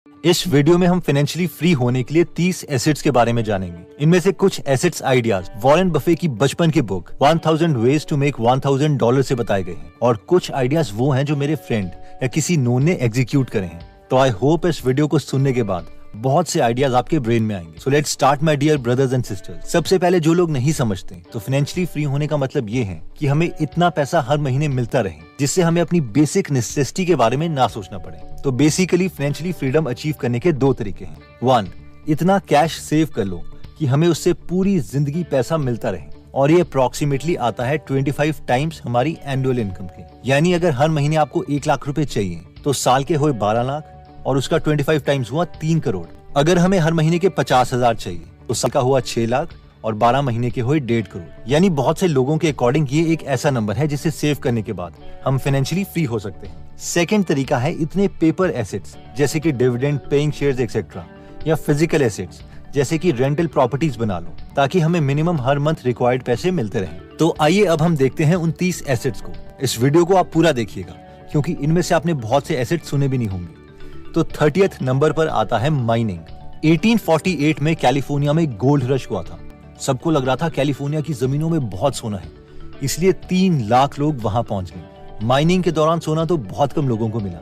इस वीडियो में हम फाइनेंशियली फ्री होने के लिए 30 एसेट्स के बारे में जानेंगे। इनमें से कुछ एसेट्स आइडियाज वॉरेन बफे की बचपन की बुक 1000 वेज टू मेक $1000 से बताए गए हैं और कुछ आइडियाज वो हैं जो मेरे फ्रेंड या किसी नोन ने एग्जीक्यूट करे हैं। तो आई होप इस वीडियो को सुनने के बाद बहुत से आइडियाज आपके ब्रेन में आएंगे। So let's start my dear brothers and sisters. सबसे पहले जो लोग नहीं समझते तो फाइनेंशियली फ्री होने का मतलब ये है कि हमें इतना पैसा हर महीने मिलता रहे जिससे हमें अपनी बेसिक नेसेसिटी के बारे में ना सोचना पड़े। तो बेसिकली फाइनेंशियली फ्रीडम अचीव करने के दो तरीके हैं। 1, इतना कैश सेव कर लो कि हमें उससे पूरी जिंदगी पैसा मिलता रहे और ये अप्रोक्सीमेटली आता है 25 टाइम्स हमारी एनुअल इनकम के। यानी अगर हर महीने आपको 1 लाख रुपए चाहिए तो साल के हुए 12 लाख और उसका 25 टाइम्स हुआ 3 करोड़। अगर हमें हर महीने के 50,000 चाहिए तो साल का हुआ 6 लाख और 12 महीने के हुए 1.5 करोड़। यानी बहुत से लोगों के अकॉर्डिंग ये एक ऐसा नंबर है जिसे सेव करने के बाद हम फाइनेंशियली फ्री हो सकते हैं। सेकंड तरीका है इतने पेपर एसेट्स जैसे कि डिविडेंड पेइंग शेयर्स एक्सेट्रा या फिजिकल एसेट्स जैसे कि रेंटल प्रॉपर्टीज बना लो ताकि हमें मिनिमम हर मंथ रिक्वायर्ड पैसे मिलते रहें। तो आइए अब हम देखते हैं उन 30 एसेट्स को। इस वीडियो को आप पूरा देखिएगा क्योंकि इनमें से आपने बहुत से एसेट्स सुने भी नहीं होंगे। तो 30th नंबर पर आता है माइनिंग। 1848 में कैलिफोर्निया में गोल्ड रश हुआ था। सबको लग रहा था कैलिफोर्निया की जमीनों में बहुत सोना है, इसलिए 3 लाख लोग वहां पहुंच गए। माइनिंग के दौरान सोना तो बहुत कम लोगों को मिला,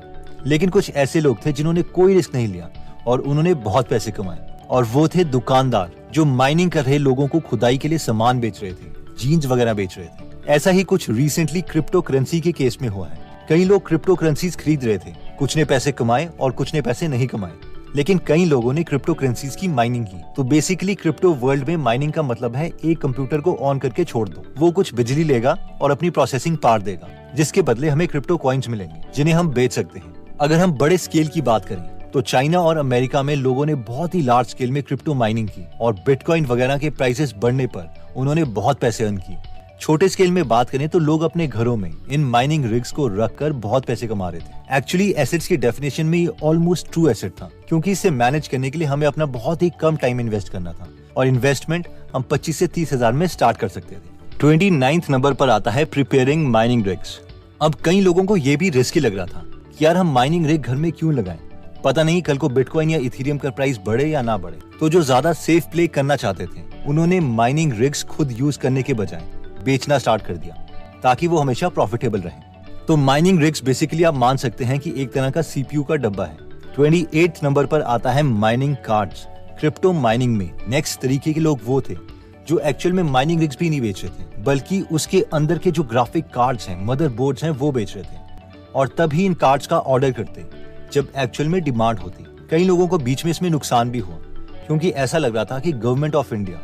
लेकिन कुछ ऐसे लोग थे जिन्होंने कोई रिस्क नहीं लिया और उन्होंने बहुत पैसे कमाए। और वो थे दुकानदार जो माइनिंग कर रहे लोगों को खुदाई के लिए सामान बेच रहे थे, जीन्स वगैरह बेच रहे थे। ऐसा ही कुछ रिसेंटली क्रिप्टो करेंसी के केस में हुआ है। कई लोग क्रिप्टो करेंसीज खरीद रहे थे, कुछ ने पैसे कमाए और कुछ ने पैसे नहीं कमाए, लेकिन कई लोगों ने क्रिप्टो करेंसीज की माइनिंग की। तो बेसिकली क्रिप्टो वर्ल्ड में माइनिंग का मतलब है एक कंप्यूटर को ऑन करके छोड़ दो, वो कुछ बिजली लेगा और अपनी प्रोसेसिंग पावर देगा, जिसके बदले हमें क्रिप्टो कॉइन्स मिलेंगे जिन्हें हम बेच सकते हैं। अगर हम बड़े स्केल की बात करें तो चाइना और अमेरिका में लोगों ने बहुत ही लार्ज स्केल में क्रिप्टो माइनिंग की और बिटकॉइन वगैरह के प्राइसेस बढ़ने पर उन्होंने बहुत पैसे अर्न किए। छोटे स्केल में बात करें तो लोग अपने घरों में इन माइनिंग रिग्स को रखकर बहुत पैसे कमा रहे थे। एक्चुअली एसेट्स की डेफिनेशन में ये ऑलमोस्ट ट्रू एसेट था क्योंकि इसे मैनेज करने के लिए हमें अपना बहुत ही कम टाइम इन्वेस्ट करना था और इन्वेस्टमेंट हम 25 से 30 हजार में स्टार्ट कर सकते थे। 29th नंबर पर आता है प्रिपेयरिंग माइनिंग रिग्स। अब कई लोगों को ये भी रिस्की लग रहा था कि यार हम माइनिंग रिग घर में क्यों लगाएं, पता नहीं कल को बिटकॉइन या इथेरियम का प्राइस बढ़े या ना बढ़े। तो जो ज्यादा सेफ प्ले करना चाहते थे उन्होंने माइनिंग रिग्स खुद यूज करने के बजाय बेचना स्टार्ट कर दिया ताकि वो हमेशा प्रॉफिटेबल रहे। तो माइनिंग रिग्स बेसिकली आप मान सकते हैं कि एक तरह का सीपीयू का डब्बा है। 28th नंबर पर आता है माइनिंग कार्ड्स। क्रिप्टो माइनिंग में नेक्स्ट तरीके के लोग वो थे जो एक्चुअल में माइनिंग रिग्स भी नहीं बेच रहे थे बल्कि उसके अंदर के जो ग्राफिक कार्ड्स हैं, मदरबोर्ड्स हैं, वो बेच रहे थे और तभी इन कार्ड्स का ऑर्डर करते जब एक्चुअल में डिमांड होती। कई लोगों को बीच में इसमें नुकसान भी हुआ क्योंकि ऐसा लग रहा था कि गवर्नमेंट ऑफ इंडिया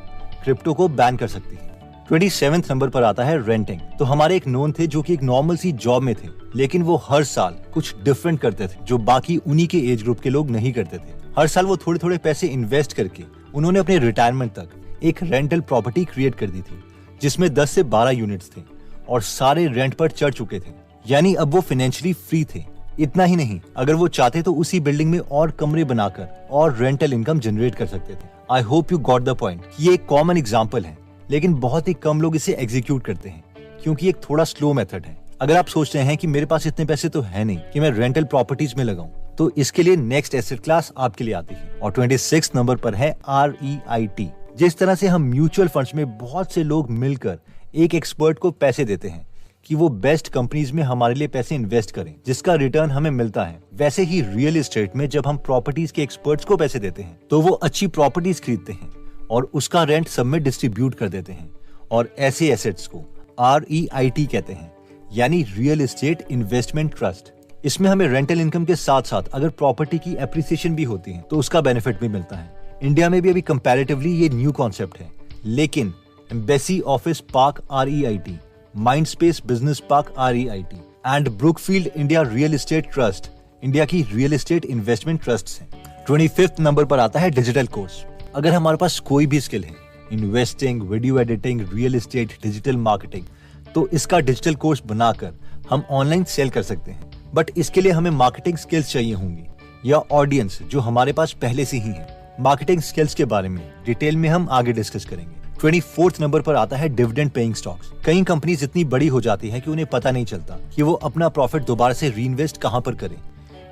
क्रिप्टो को बैन कर सकती है। 27th नंबर पर आता है रेंटिंग। तो हमारे एक नोन थे जो कि एक नॉर्मल सी जॉब में थे, लेकिन वो हर साल कुछ डिफरेंट करते थे जो बाकी उन्हीं के एज ग्रुप के लोग नहीं करते थे। हर साल वो थोड़े थोड़े पैसे इन्वेस्ट करके उन्होंने अपने रिटायरमेंट तक एक रेंटल प्रॉपर्टी क्रिएट कर दी थी जिसमें 10 से 12 यूनिट्स थे और सारे रेंट पर चढ़ चुके थे। यानी अब वो फाइनेंशियली फ्री थे। इतना ही नहीं, अगर वो चाहते तो उसी बिल्डिंग में और कमरे बनाकर और रेंटल इनकम जनरेट कर सकते थे। I hope you got the point. ये एक कॉमन एग्जाम्पल है लेकिन बहुत ही कम लोग इसे एग्जीक्यूट करते हैं क्योंकि एक थोड़ा स्लो मेथड है। अगर आप सोच रहे हैं कि मेरे पास इतने पैसे तो है नहीं कि मैं रेंटल प्रॉपर्टीज में लगाऊं, तो इसके लिए नेक्स्ट एसेट क्लास आपके लिए आती है और 26 नंबर पर है REIT। जिस तरह से हम म्यूचुअल फंड्स में बहुत से लोग मिलकर एक एक्सपर्ट को पैसे देते हैं कि वो बेस्ट कंपनीज में हमारे लिए पैसे इन्वेस्ट करें जिसका रिटर्न हमें मिलता है, वैसे ही रियल एस्टेट में जब हम प्रॉपर्टीज के एक्सपर्ट्स को पैसे देते हैं तो वो अच्छी प्रॉपर्टीज खरीदते हैं और उसका रेंट सब में डिस्ट्रीब्यूट कर देते हैं और ऐसे एसेट्स को REIT कहते हैं, यानी रियल एस्टेट इन्वेस्टमेंट ट्रस्ट। इसमें हमें रेंटल इनकम के साथ साथ अगर प्रॉपर्टी की एप्रिसिएशन भी होती है तो उसका बेनिफिट भी मिलता है। इंडिया में भी अभी कंपैरेटिवली ये न्यू कॉन्सेप्ट है, लेकिन embassy office park REIT, Mindspace business park REIT and Brookfield India real estate trust India की रियल एस्टेट इन्वेस्टमेंट ट्रस्ट हैं। 25th नंबर पर आता है डिजिटल कोर्स। अगर हमारे पास कोई भी स्किल है, investing, video editing, real estate, digital marketing, तो इसका डिजिटल कोर्स बनाकर हम ऑनलाइन सेल कर सकते हैं। बट इसके लिए हमें मार्केटिंग स्किल्स चाहिए होंगी या ऑडियंस जो हमारे पास पहले से ही है। मार्केटिंग स्किल्स के बारे में डिटेल में हम आगे डिस्कस करेंगे। 24th नंबर पर आता है डिविडेंड पेइंग स्टॉक्स। कई कंपनीज इतनी बड़ी हो जाती है कि उन्हें पता नहीं चलता कि वो अपना प्रॉफिट दोबारा से रीइन्वेस्ट कहां पर करें,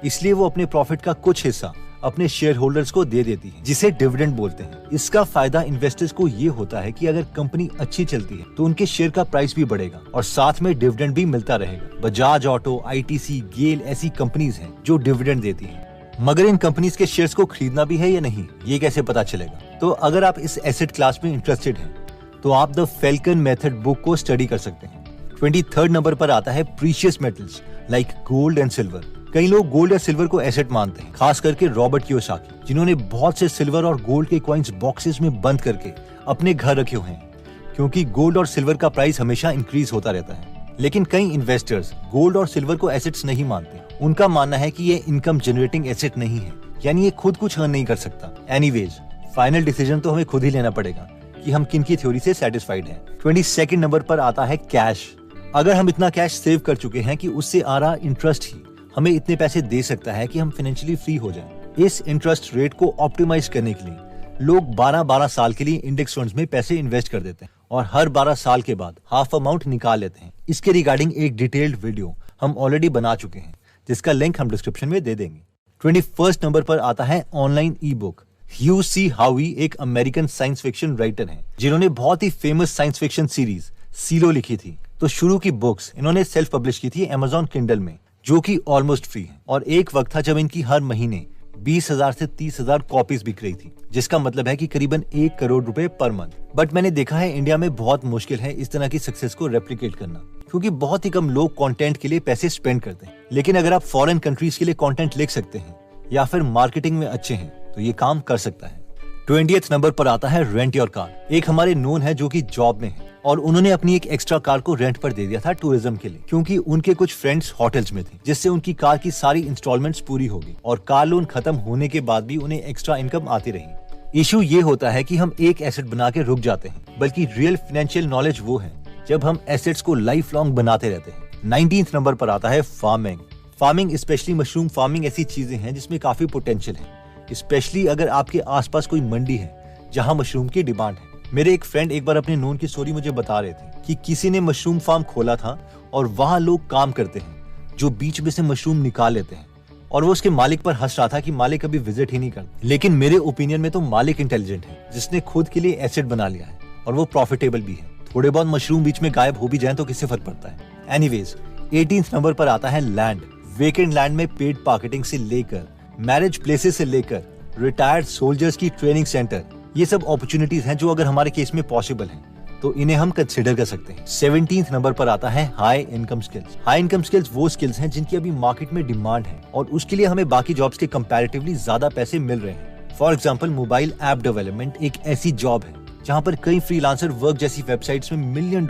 इसलिए वो अपने प्रॉफिट का कुछ हिस्सा अपने शेयर होल्डर्स को दे देती है, जिसे डिविडेंड बोलते हैं। इसका फायदा इन्वेस्टर्स को ये होता है कि अगर कंपनी अच्छी चलती है तो उनके शेयर का प्राइस भी बढ़ेगा और साथ में डिविडेंड भी मिलता रहेगा। बजाज ऑटो, ITC, गेल ऐसी कंपनीज हैं जो डिविडेंड देती हैं। मगर इन कंपनीज के शेयर्स को खरीदना भी है या नहीं, ये कैसे पता चलेगा? तो अगर आप इस एसेट क्लास में इंटरेस्टेड हैं तो आप द फेल्कन मेथड बुक को स्टडी कर सकते हैं। 23rd नंबर पर आता है precious metals like gold and silver. कई लोग गोल्ड या सिल्वर को एसेट मानते हैं, खास करके रॉबर्ट कियोसाकी, जिन्होंने बहुत से सिल्वर और गोल्ड के कॉइन्स बॉक्सेस में बंद करके अपने घर रखे हुए हैं, क्योंकि गोल्ड और सिल्वर का प्राइस हमेशा इंक्रीज होता रहता है। लेकिन कई इन्वेस्टर्स गोल्ड और सिल्वर को एसेट्स नहीं मानते। उनका मानना है कि ये इनकम जनरेटिंग एसेट नहीं है, यानी ये खुद कुछ अर्न नहीं कर सकता। एनीवेज, फाइनल डिसीजन तो हमें खुद ही लेना पड़ेगा कि हम किन की थ्योरी से सेटिस्फाइड हैं। 22nd नंबर पर आता है कैश। अगर हम इतना कैश सेव कर चुके हैं कि उससे आ रहा इंटरेस्ट ही हमें इतने पैसे दे सकता है कि हम फाइनेंशियली फ्री हो जाएं। इस इंटरेस्ट रेट को ऑप्टिमाइज करने के लिए लोग 12-12 साल के लिए इंडेक्स फंड्स में पैसे इन्वेस्ट कर देते हैं और हर 12 साल के बाद हाफ अमाउंट निकाल लेते हैं। इसके रिगार्डिंग एक डिटेल्ड वीडियो हम ऑलरेडी बना चुके हैं, जिसका लिंक हम डिस्क्रिप्शन में दे देंगे। 21st नंबर पर आता है ऑनलाइन ई बुक। ह्यू सी हावी एक अमेरिकन साइंस फिक्शन राइटर हैं, जिन्होंने बहुत ही फेमस साइंस फिक्शन सीरीज सीलो लिखी थी। तो शुरू की बुक्स इन्होंने सेल्फ पब्लिश की थी Amazon Kindle में, जो कि ऑलमोस्ट फ्री है। और एक वक्त था जब इनकी हर महीने 20,000 से 30,000 कॉपीज बिक रही थी, जिसका मतलब है कि करीबन 1 करोड़ रुपए पर मंथ। बट मैंने देखा है इंडिया में बहुत मुश्किल है इस तरह की सक्सेस को रेप्लिकेट करना, क्योंकि बहुत ही कम लोग कंटेंट के लिए पैसे स्पेंड करते हैं। लेकिन अगर आप फॉरेन कंट्रीज के लिए कंटेंट लिख सकते हैं या फिर मार्केटिंग में अच्छे हैं तो ये काम कर सकता है। 20th नंबर पर आता है रेंट योर कार। एक हमारे नोन है जो कि जॉब में है और उन्होंने अपनी एक एक्स्ट्रा कार को रेंट पर दे दिया था टूरिज्म के लिए, क्योंकि उनके कुछ फ्रेंड्स होटल्स में थे, जिससे उनकी कार की सारी इंस्टॉलमेंट्स पूरी हो गई और कार लोन खत्म होने के बाद भी उन्हें एक्स्ट्रा इनकम आती रही। इशू ये होता है कि हम एक एसेट बना के रुक जाते हैं, बल्कि रियल फाइनेंशियल नॉलेज वो है जब हम एसेट्स को लाइफ लॉन्ग बनाते रहते हैं। 19th नंबर पर आता है farming. Farming, specially mushroom farming, ऐसी चीजें हैं जिसमें काफी पोटेंशियल है, स्पेशली अगर आपके आसपास कोई मंडी है जहां मशरूम की डिमांड है। मेरे एक फ्रेंड एक बार अपने नोन की स्टोरी मुझे बता रहे थे कि किसी ने मशरूम फार्म खोला था और वहां लोग काम करते हैं जो बीच में से मशरूम निकाल लेते हैं, और वो उसके मालिक पर हंस रहा था कि मालिक कभी विजिट ही नहीं करता। लेकिन मेरे ओपिनियन में तो मालिक इंटेलिजेंट है, जिसने खुद के लिए एसेट बना लिया है और वो प्रॉफिटेबल भी है। थोड़े बहुत मशरूम बीच में गायब हो भी जाए तो किससे फर्क पड़ता है। एनीवेज, 18th नंबर पर आता है लैंड। वेकेंड लैंड में पेड मार्केटिंग से लेकर मैरिज प्लेसेस से लेकर रिटायर्ड सोल्जर्स की ट्रेनिंग सेंटर, ये सब अपॉर्चुनिटीज हैं जो अगर हमारे केस में पॉसिबल हैं तो इन्हें हम कंसिडर कर सकते हैं। 17th नंबर पर आता है high income skills. High income skills वो स्किल्स हैं जिनकी अभी मार्केट में डिमांड है और उसके लिए हमें बाकी जॉब्स के कंपैरेटिवली ज्यादा पैसे मिल रहे हैं। For example, mobile app development एक ऐसी जॉब है जहां पर कई फ्रीलांसर वर्क जैसी वेबसाइट्स में $1 मिलियन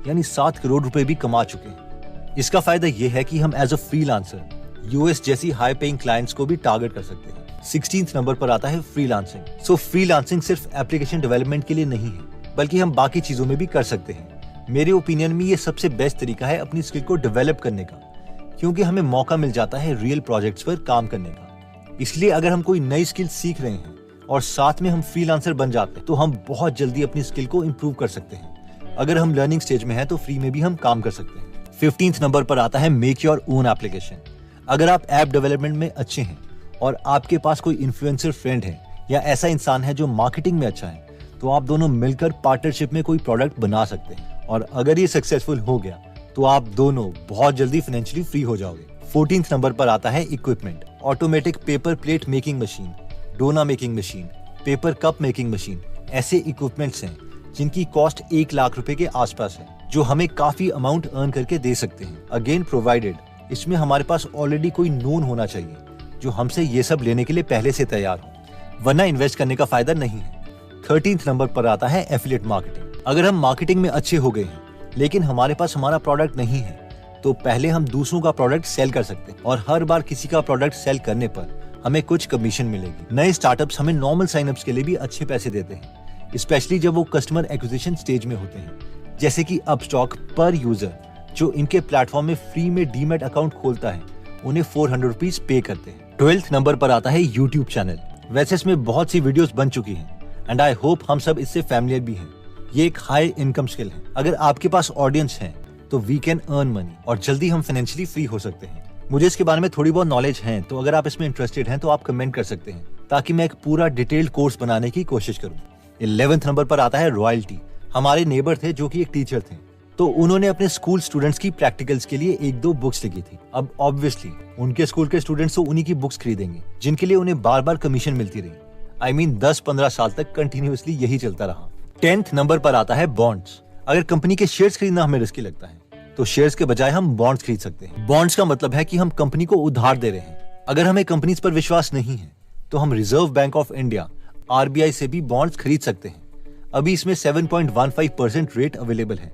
यानी 7 करोड़ रुपए भी कमा चुके हैं। इसका फायदा ये है कि हम एज अ फ्रीलांसर यूएस जैसी हाई पेइंग क्लाइंट्स को भी टारगेट कर सकते हैं। 16th नंबर पर आता है फ्रीलांसिंग। सो फ्रीलांसिंग सिर्फ एप्लीकेशन डेवलपमेंट के लिए नहीं है, बल्कि हम बाकी चीजों में भी कर सकते हैं। मेरे ओपिनियन में ये सबसे बेस्ट तरीका है अपनी स्किल को डेवलप करने का, क्योंकि हमें मौका मिल जाता है रियल प्रोजेक्ट्स पर काम करने का। इसलिए अगर हम कोई नई स्किल सीख रहे हैं और साथ में हम फ्रीलांसर बन जाते हैं तो हम बहुत जल्दी अपनी स्किल को इम्प्रूव कर सकते हैं। अगर हम लर्निंग स्टेज में हैं तो फ्री में भी हम काम कर सकते हैं। 15th नंबर पर आता है मेक योर ओन एप्लीकेशन। अगर आप ऐप डेवलपमेंट में अच्छे हैं और आपके पास कोई इन्फ्लुएंसर फ्रेंड है या ऐसा इंसान है जो मार्केटिंग में अच्छा है, तो आप दोनों मिलकर पार्टनरशिप में कोई प्रोडक्ट बना सकते हैं और अगर ये सक्सेसफुल हो गया तो आप दोनों बहुत जल्दी फाइनेंशियली फ्री हो जाओगे। 14th नंबर पर आता है equipment. Automatic paper plate making machine, डोना making machine, paper cup making machine, ऐसे इक्विपमेंट्स हैं जिनकी कॉस्ट 1 लाख रुपए के आसपास है, जो हमें काफी अमाउंट अर्न करके दे सकते हैं। अगेन प्रोवाइडेड इसमें हमारे पास ऑलरेडी कोई नोन होना चाहिए जो हमसे ये सब लेने के लिए पहले से तैयार हो, वरना इन्वेस्ट करने का फायदा नहीं है। 13th नंबर पर आता है एफिलिएट मार्केटिंग। अगर हम मार्केटिंग में अच्छे हो गए हैं लेकिन हमारे पास हमारा प्रोडक्ट नहीं है, तो पहले हम दूसरों का प्रोडक्ट सेल कर सकते हैं और हर बार किसी का प्रोडक्ट सेल करने पर हमें कुछ कमीशन मिलेगी। नए स्टार्टअप्स हमें नॉर्मल साइनअप्स के लिए भी अच्छे पैसे देते हैं, स्पेशली जब वो कस्टमर एक्विजिशन स्टेज में होते हैं, जैसे कि अपस्टॉक पर यूजर जो इनके प्लेटफॉर्म में फ्री में डीमैट अकाउंट खोलता है उन्हें 400 रुपीज पे करते हैं। 12th नंबर पर आता है यूट्यूब चैनल। वैसे इसमें बहुत सी वीडियोस बन चुकी हैं एंड आई होप हम सब इससे फैमिलियर भी हैं। ये एक हाई इनकम स्किल है। अगर आपके पास ऑडियंस है तो वी कैन अर्न मनी और जल्दी हम फाइनेंशियली फ्री हो सकते हैं। मुझे इसके बारे में थोड़ी बहुत नॉलेज है, तो अगर आप इसमें इंटरेस्टेड हैं तो आप कमेंट कर सकते हैं ताकि मैं एक पूरा डिटेल्ड कोर्स बनाने की कोशिश करूं। 11th नंबर पर आता है रॉयल्टी। हमारे नेबर थे जो कि एक टीचर थे, तो उन्होंने अपने स्कूल स्टूडेंट्स की प्रैक्टिकल्स के लिए 1-2 बुक्स लिखी थी। अब ऑब्वियसली उनके स्कूल के स्टूडेंट्स तो उन्हीं की बुक्स खरीदेंगे जिनके लिए उन्हें बार बार कमीशन मिलती रही। I mean 10-15 साल तक कंटिन्यूअसली यही चलता रहा। 10th नंबर पर आता है बॉन्ड्स। अगर कंपनी के शेयर्स खरीदना हमें रिस्की लगता है तो शेयर्स के बजाय हम बॉन्ड्स खरीद सकते हैं। बॉन्ड्स का मतलब है कि हम कंपनी को उधार दे रहे हैं। अगर हमें कंपनीज पर विश्वास नहीं है तो हम reserve bank of India RBI से भी बॉन्ड्स खरीद सकते हैं। अभी इसमें 7.15% रेट अवेलेबल है,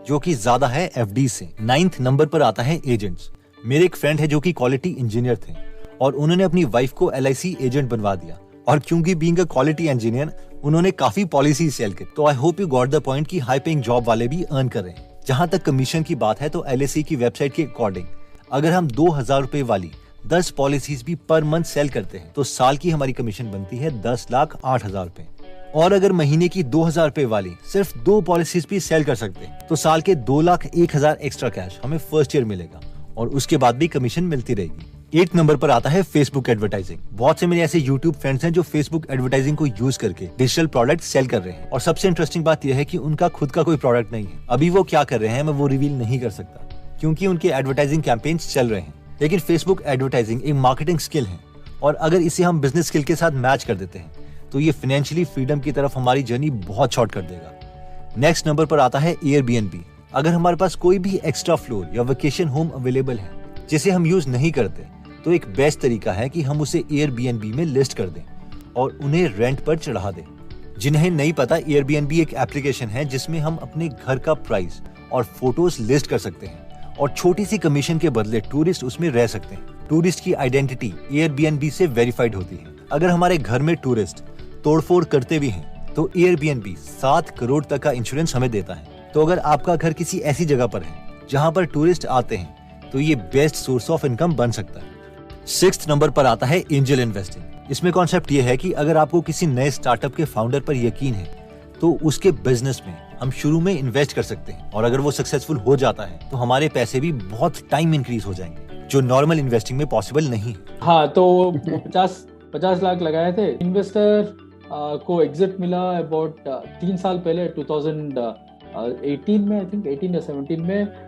जो कि ज्यादा है FD से। 9th नंबर पर आता है एजेंट्स। मेरे एक फ्रेंड है जो कि क्वालिटी इंजीनियर थे और उन्होंने अपनी वाइफ को LIC एजेंट बनवा दिया, और क्योंकि बीइंग अ क्वालिटी इंजीनियर उन्होंने काफी पॉलिसी सेल की। तो I hope you got the point कि हाई पेइंग जॉब वाले भी अर्न कर रहे हैं। जहां तक कमीशन की बात है तो LIC की वेबसाइट के अकॉर्डिंग अगर हम 2000 रुपए वाली 10 पॉलिसीज भी पर मंथ सेल करते हैं तो साल की हमारी कमीशन बनती है 10,08,000 रुपए। और अगर महीने की 2000 रुपए वाली सिर्फ 2 पॉलिसीज भी सेल कर सकते हैं तो साल के 2,01,000 एक्स्ट्रा कैश हमें फर्स्ट ईयर मिलेगा और उसके बाद भी कमीशन मिलती रहेगी। 8 नंबर पर आता है फेसबुक एडवर्टाइजिंग। बहुत से मेरे ऐसे यूट्यूब फ्रेंड्स हैं जो फेसबुक एडवर्टाइजिंग को यूज करके डिजिटल प्रोडक्ट सेल कर रहे हैं, और सबसे इंटरेस्टिंग बात यह है कि उनका खुद का कोई प्रोडक्ट नहीं है। अभी वो क्या कर रहे हैं मैं वो रिवील नहीं कर सकता क्योंकि उनके एडवर्टाइजिंग कैंपेन्स चल रहे हैं। लेकिन फेसबुक एडवर्टाइजिंग एक मार्केटिंग स्किल है, और अगर इसे हम बिजनेस स्किल के साथ मैच कर देते हैं तो ये फाइनेंशियली फ्रीडम की तरफ हमारी जर्नी बहुत शॉर्ट कर देगा। नेक्स्ट नंबर पर आता है Airbnb। अगर हमारे पास कोई भी एक्स्ट्रा फ्लोर या वेकेशन होम अवेलेबल है जिसे हम यूज नहीं करते तो एक बेस्ट तरीका है कि हम उसे Airbnb में लिस्ट कर दें और उन्हें रेंट पर चढ़ा दें। जिन्हें नहीं पता, Airbnb एक एप्लीकेशन है जिसमें हम अपने घर का प्राइस और फोटोज लिस्ट कर सकते हैं और छोटी सी कमीशन के बदले टूरिस्ट उसमें रह सकते हैं। टूरिस्ट की आइडेंटिटी Airbnb से वेरीफाइड होती है। अगर हमारे घर में टूरिस्ट तोड़फोड़ करते भी हैं तो Airbnb 7 करोड़ तक का इंश्योरेंस हमें देता है। तो अगर आपका घर किसी ऐसी जगह पर है जहां पर टूरिस्ट आते हैं तो ये बेस्ट सोर्स ऑफ इनकम बन सकता है। 6th नंबर पर आता है एंजल इन्वेस्टिंग। इसमें कॉन्सेप्ट ये है कि अगर आपको किसी नए स्टार्टअप के फाउंडर पर यकीन है तो उसके बिजनेस में हम शुरू में इन्वेस्ट कर सकते हैं, और अगर वो सक्सेसफुल हो जाता है तो हमारे पैसे भी बहुत टाइम इंक्रीज हो जाएंगे, जो नॉर्मल इन्वेस्टिंग में पॉसिबल नहीं है। हाँ, तो 50 लाख लगाए थे। इन्वेस्टर को एग्जिट मिला अबाउट 3 साल पहले 2018 में, आई थिंक 18 या 17 में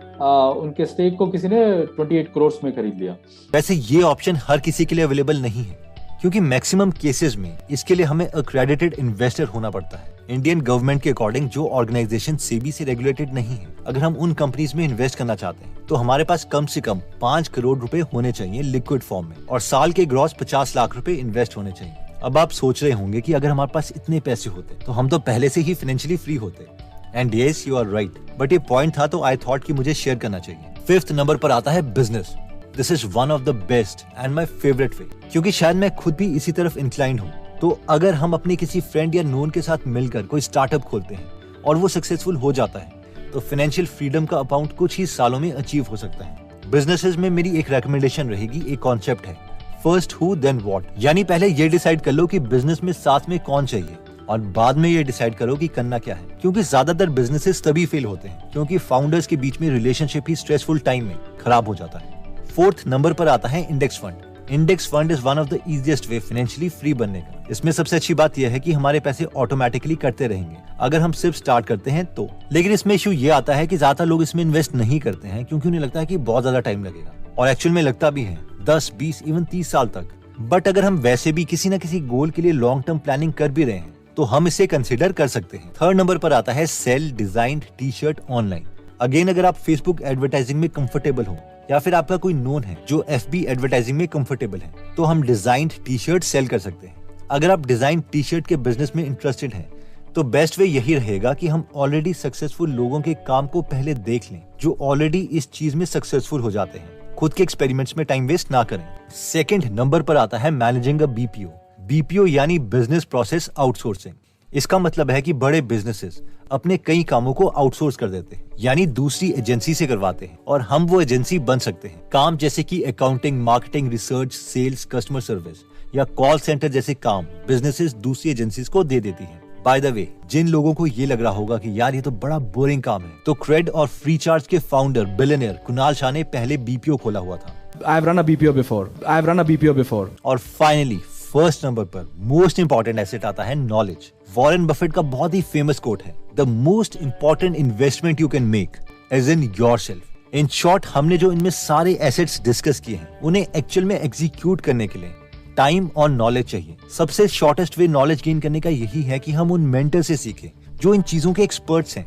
उनके स्टेक को किसी ने 28 करोड़ में खरीद लिया। वैसे ये ऑप्शन हर किसी के लिए अवेलेबल नहीं है क्योंकि मैक्सिमम केसेस में इसके लिए हमें अक्रेडिटेड इन्वेस्टर होना पड़ता है। इंडियन गवर्नमेंट के अकॉर्डिंग जो ऑर्गेनाइजेशन सेबी से रेगुलेटेड नहीं है, अगर हम उन कंपनीज में इन्वेस्ट करना चाहते हैं तो हमारे पास कम से कम 5 करोड़ रुपए होने चाहिए लिक्विड फॉर्म में, और साल के ग्रॉस 50 लाख रुपए इन्वेस्ट होने चाहिए। अब आप सोच रहे होंगे कि अगर हमारे पास इतने पैसे होते तो हम तो पहले से ही फाइनेंशियली फ्री होते। And yes, you are right, but ये पॉइंट था तो आई थॉट कि मुझे शेयर करना चाहिए। 5th नंबर पर आता है business. This is one of the best and my favourite वे, क्योंकि शायद मैं खुद भी इसी तरफ इंक्लाइंड हूँ। तो अगर हम अपने किसी फ्रेंड या नोन के साथ मिलकर कोई स्टार्टअप खोलते हैं और वो सक्सेसफुल हो जाता है तो फाइनेंशियल फ्रीडम का अमाउंट कुछ ही सालों में अचीव हो सकता है। बिजनेसेस में मेरी एक रेकमेंडेशन रहेगी, एक कॉन्सेप्ट है फर्स्ट हु देन व्हाट, यानी पहले ये डिसाइड कर लो कि बिजनेस में साथ में कौन चाहिए और बाद में ये डिसाइड करो कि करना क्या है। क्योंकि ज्यादातर बिजनेसेस तभी फेल होते हैं क्योंकि फाउंडर्स के बीच में रिलेशनशिप ही स्ट्रेसफुल टाइम में खराब हो जाता है। 4th नंबर पर आता है index fund. Index fund is one of the easiest way financially free बनने का। इसमें सबसे अच्छी बात यह है कि हमारे पैसे ऑटोमेटिकली कटते रहेंगे अगर हम सिर्फ स्टार्ट करते हैं तो। लेकिन इसमें इशू ये आता है कि ज्यादा लोग इसमें इन्वेस्ट नहीं करते हैं क्योंकि उन्हें लगता है कि बहुत ज्यादा टाइम लगेगा, और एक्चुअल में लगता भी है 10, 20, इवन 30 साल तक। बट अगर हम वैसे भी किसी न किसी गोल के लिए लॉन्ग टर्म प्लानिंग कर भी रहे हैं तो हम इसे कंसिडर कर सकते हैं। 3rd नंबर पर आता है sell designed T-shirt online. Again, अगर आप फेसबुक एडवर्टाइजिंग में कंफर्टेबल हो या फिर आपका कोई नोन है जो FB एडवर्टाइजिंग में कंफर्टेबल है तो हम डिजाइन्ड टी-शर्ट सेल कर सकते हैं। अगर आप डिजाइन टी-शर्ट के बिजनेस में इंटरेस्टेड हैं तो बेस्ट वे यही रहेगा कि हम ऑलरेडी सक्सेसफुल लोगों के काम को पहले देख लें जो ऑलरेडी इस चीज में सक्सेसफुल हो जाते हैं। खुद के एक्सपेरिमेंट्स में टाइम वेस्ट ना करें। 2nd नंबर पर आता है मैनेजिंग अ BPO। BPO यानी बिजनेस प्रोसेस आउटसोर्सिंग। इसका मतलब है कि बड़े बिजनेसेस अपने कई कामों को आउटसोर्स कर देते हैं, यानी दूसरी एजेंसी से करवाते हैं, और हम वो एजेंसी बन सकते हैं। काम जैसे कि accounting, marketing, research, sales, customer service या कॉल सेंटर जैसे काम बिजनेसेस दूसरी एजेंसीज को दे देती हैं। बाय द वे, जिन लोगों को ये लग रहा होगा कि यार ये तो बड़ा बोरिंग काम है, तो क्रेड और फ्री चार्ज के फाउंडर बिलियनियर कुणाल शाह ने पहले BPO खोला हुआ था I've run a BPO before. और फाइनली फर्स्ट नंबर पर मोस्ट इंपॉर्टेंट एसेट आता है नॉलेज। वॉरेन बफेट का बहुत ही फेमस कोट है, the most important investment you can make is in yourself. In short, हमने जो इनमें सारे एसेट्स डिस्कस किए हैं उन्हें एक्चुअल में एग्जीक्यूट करने के लिए टाइम और नॉलेज चाहिए। सबसे शॉर्टेस्ट वे नॉलेज गेन करने का यही है कि हम उन मेंटर से सीखें जो इन चीजों के एक्सपर्ट्स हैं।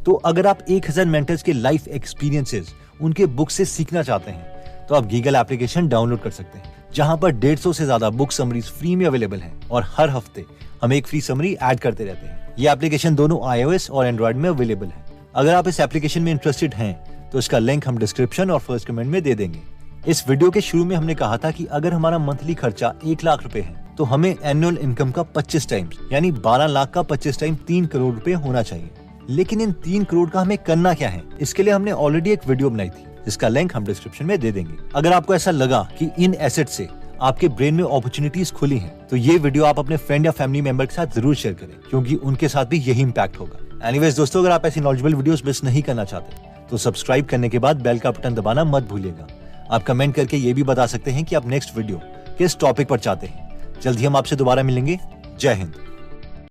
तो अगर आप 1000 मेंटर्स के लाइफ एक्सपीरियंसेस उनके बुक से सीखना चाहते हैं तो आप गीगल एप्लीकेशन डाउनलोड कर सकते हैं, जहां पर 150 से ज्यादा बुक समरीज फ्री में अवेलेबल हैं और हर हफ्ते हम एक फ्री समरी ऐड करते रहते हैं। ये एप्लीकेशन दोनों iOS और एंड्रॉइड में अवेलेबल है। अगर आप इस एप्लीकेशन में इंटरेस्टेड हैं तो इसका लिंक हम डिस्क्रिप्शन और फर्स्ट कमेंट में दे देंगे। इस वीडियो के शुरू में हमने कहा था कि अगर हमारा मंथली खर्चा 1 लाख रुपए है तो हमें एनुअल इनकम का 25 टाइम्स यानी 12 लाख का 25 टाइम 3 करोड़ रुपए होना चाहिए। लेकिन इन 3 करोड़ का हमें करना क्या है, इसके लिए हमने ऑलरेडी एक वीडियो बनाई थी, जिसका लिंक हम डिस्क्रिप्शन में दे देंगे। अगर आपको ऐसा लगा कि इन एसेट से आपके ब्रेन में अपॉर्चुनिटीज खुली हैं, तो ये वीडियो आप अपने फ्रेंड या फैमिली मेंबर के साथ जरूर शेयर करें, क्योंकि उनके साथ भी यही इंपैक्ट होगा। एनीवेज दोस्तों, अगर आप ऐसी नॉलेजेबल वीडियोस मिस नहीं करना चाहते तो सब्सक्राइब करने के बाद बेल का बटन दबाना मत भूलिएगा। आप कमेंट करके ये भी बता सकते हैं कि आप नेक्स्ट वीडियो किस टॉपिक पर चाहते हैं। जल्दी हम आपसे दोबारा मिलेंगे। जय हिंद।